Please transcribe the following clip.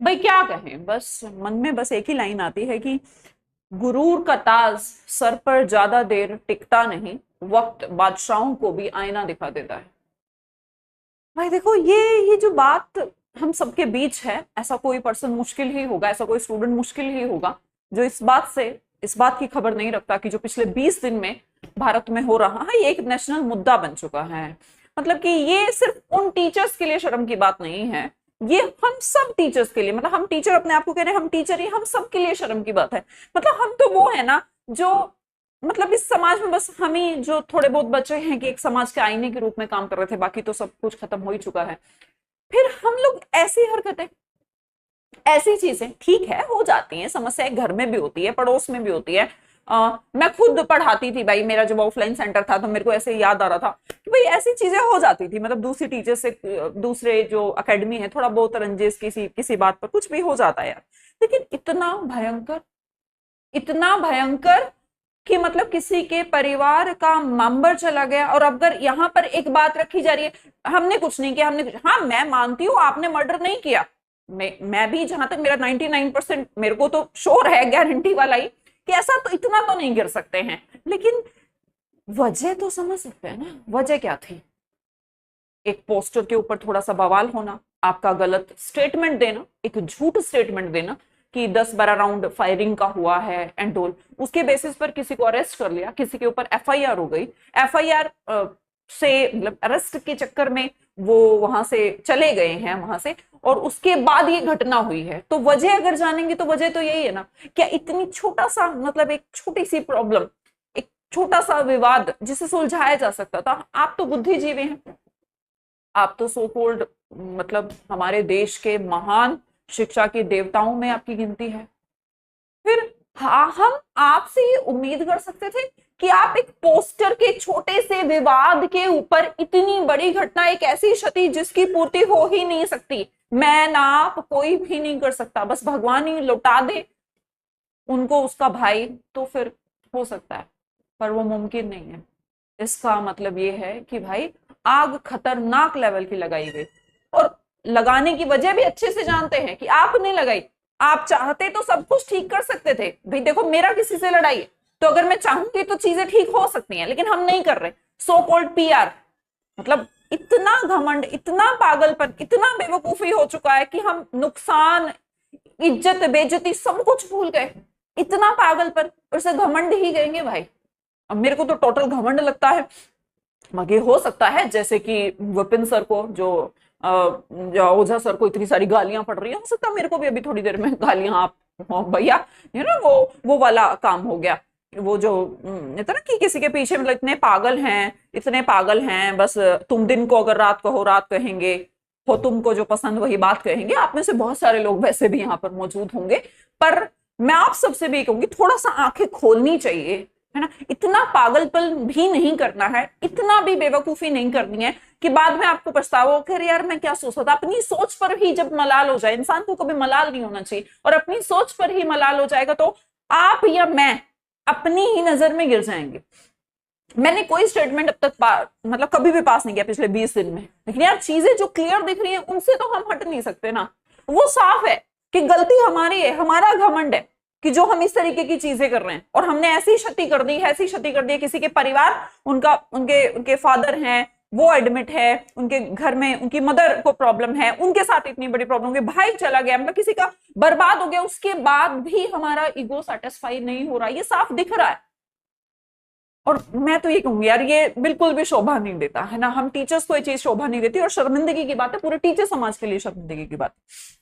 भाई क्या कहें, बस मन में बस एक ही लाइन आती है कि गुरूर का ताज सर पर ज्यादा देर टिकता नहीं, वक्त बादशाहों को भी आईना दिखा देता है। भाई देखो, ये जो बात हम सबके बीच है, ऐसा कोई पर्सन मुश्किल ही होगा, ऐसा कोई स्टूडेंट मुश्किल ही होगा जो इस बात की खबर नहीं रखता कि जो पिछले 20 दिन में भारत में हो रहा है, ये एक नेशनल मुद्दा बन चुका है। मतलब कि ये सिर्फ उन टीचर्स के लिए शर्म की बात नहीं है, ये हम सब टीचर्स के लिए, मतलब हम टीचर अपने आप को कह रहे हैं हम टीचर ही, हम सब के लिए शर्म की बात है। मतलब हम तो वो है ना जो, मतलब इस समाज में बस हम ही जो थोड़े बहुत बचे हैं कि एक समाज के आईने के रूप में काम कर रहे थे, बाकी तो सब कुछ खत्म हो ही चुका है। फिर हम लोग ऐसी हरकतें, ऐसी चीजें, ठीक है हो जाती हैं, समस्याएं घर में भी होती है, पड़ोस में भी होती है। मैं खुद पढ़ाती थी भाई, मेरा जब ऑफलाइन सेंटर था तो मेरे को ऐसे याद आ रहा था कि भाई ऐसी चीजें हो जाती थी, मतलब दूसरी टीचर से, दूसरे जो एकेडमी है, थोड़ा बहुत रंजिश किसी किसी बात पर कुछ भी हो जाता है यार। लेकिन इतना भयंकर, इतना भयंकर कि मतलब किसी के परिवार का मेंबर चला गया, और अगर यहाँ पर एक बात रखी जा रही है, हमने कुछ नहीं किया, हाँ मैं मानती हूँ आपने मर्डर नहीं किया, मैं भी जहां तक मेरा 99% मेरे को तो श्योर है, गारंटी वाला ही, कि ऐसा तो इतना तो नहीं कर सकते हैं। लेकिन वजह तो समझ सकते हैं ना, वजह क्या थी? एक पोस्टर के ऊपर थोड़ा सा बवाल होना, आपका गलत स्टेटमेंट देना, एक झूठ स्टेटमेंट देना कि 10-12 राउंड फायरिंग का हुआ है एंड ऑल, उसके बेसिस पर किसी को अरेस्ट कर लिया, किसी के ऊपर एफआईआर हो गई, एफआईआर से मतलब अरेस्ट के चक्कर में वो वहां से चले गए हैं वहां से, और उसके बाद ये घटना हुई है। तो वजह अगर जानेंगे तो वजह तो यही है ना, क्या इतनी छोटा सा, मतलब एक छोटी सी प्रॉब्लम, एक छोटा सा विवाद जिसे सुलझाया जा सकता था। आप तो बुद्धिजीवी हैं, आप तो सो कॉल्ड मतलब हमारे देश के महान शिक्षा के देवताओं में आपकी गिनती है। फिर हाँ, हम आपसे ये उम्मीद कर सकते थे कि आप एक पोस्टर के छोटे से विवाद के ऊपर इतनी बड़ी घटना, एक ऐसी क्षति जिसकी पूर्ति हो ही नहीं सकती, मैं ना आप कोई भी नहीं कर सकता, बस भगवान ही लौटा दे उनको उसका भाई, तो फिर हो सकता है, पर वो मुमकिन नहीं है। इसका मतलब ये है कि भाई आग खतरनाक लेवल की लगाई गई, और लगाने की वजह भी अच्छे से जानते हैं कि आपने लगाई। आप चाहते तो सब कुछ ठीक कर सकते थे भाई, देखो मेरा किसी से लड़ाई है तो अगर मैं चाहूंगी तो चीजें ठीक हो सकती हैं, लेकिन हम नहीं कर रहे। सो कॉल्ड पीआर, मतलब इतना घमंड, इतना पागलपन, इतना बेवकूफी हो चुका है कि हम नुकसान, इज्जत, बेइज्जती सब कुछ भूल गए। इतना पागलपन, और से घमंड ही कहेंगे भाई। अब मेरे को तो टोटल घमंड लगता है। मगे हो सकता है जैसे कि विपिन सर को, जो ओझा सर को इतनी सारी गालियां पड़ रही है, हो सकता है मेरे को भी अभी थोड़ी देर में गालियां, आप भैया, यू नो वो वाला काम हो गया। वो जो इतना कि किसी के पीछे मतलब इतने पागल हैं, इतने पागल हैं, बस तुम दिन को अगर रात कहो रात कहेंगे, हो तुमको जो पसंद वही बात कहेंगे। आप में से बहुत सारे लोग वैसे भी यहाँ पर मौजूद होंगे, पर मैं आप सबसे भी कहूंगी थोड़ा सा आंखें खोलनी चाहिए, है ना। इतना पागलपन भी नहीं करना है, इतना भी बेवकूफी नहीं करनी है कि बाद में आपको पछतावा हो कि यार मैं क्या सोचता था। अपनी सोच पर ही जब मलाल हो जाए, इंसान को कभी मलाल नहीं होना चाहिए, और अपनी सोच पर ही मलाल हो जाएगा तो आप या मैं अपनी ही नजर में गिर जाएंगे। मैंने कोई स्टेटमेंट अब तक मतलब कभी भी पास नहीं किया पिछले 20 दिन में, लेकिन यार चीजें जो क्लियर दिख रही है उनसे तो हम हट नहीं सकते ना। वो साफ है कि गलती हमारी है, हमारा घमंड है कि जो हम इस तरीके की चीजें कर रहे हैं, और हमने ऐसी क्षति कर दी, ऐसी क्षति कर दी है। किसी के परिवार, उनका उनके उनके फादर हैं, वो एडमिट है, उनके घर में उनकी मदर को प्रॉब्लम है, उनके साथ इतनी बड़ी प्रॉब्लम है, भाई चला गया, मतलब किसी का बर्बाद हो गया, उसके बाद भी हमारा ईगो सेटिस्फाई नहीं हो रहा, ये साफ दिख रहा है। और मैं तो ये कहूंगी यार, ये बिल्कुल भी शोभा नहीं देता है ना, हम टीचर्स को ये चीज शोभा नहीं देती, और शर्मिंदगी की बात है, पूरे टीचर समाज के लिए शर्मिंदगी की बात है।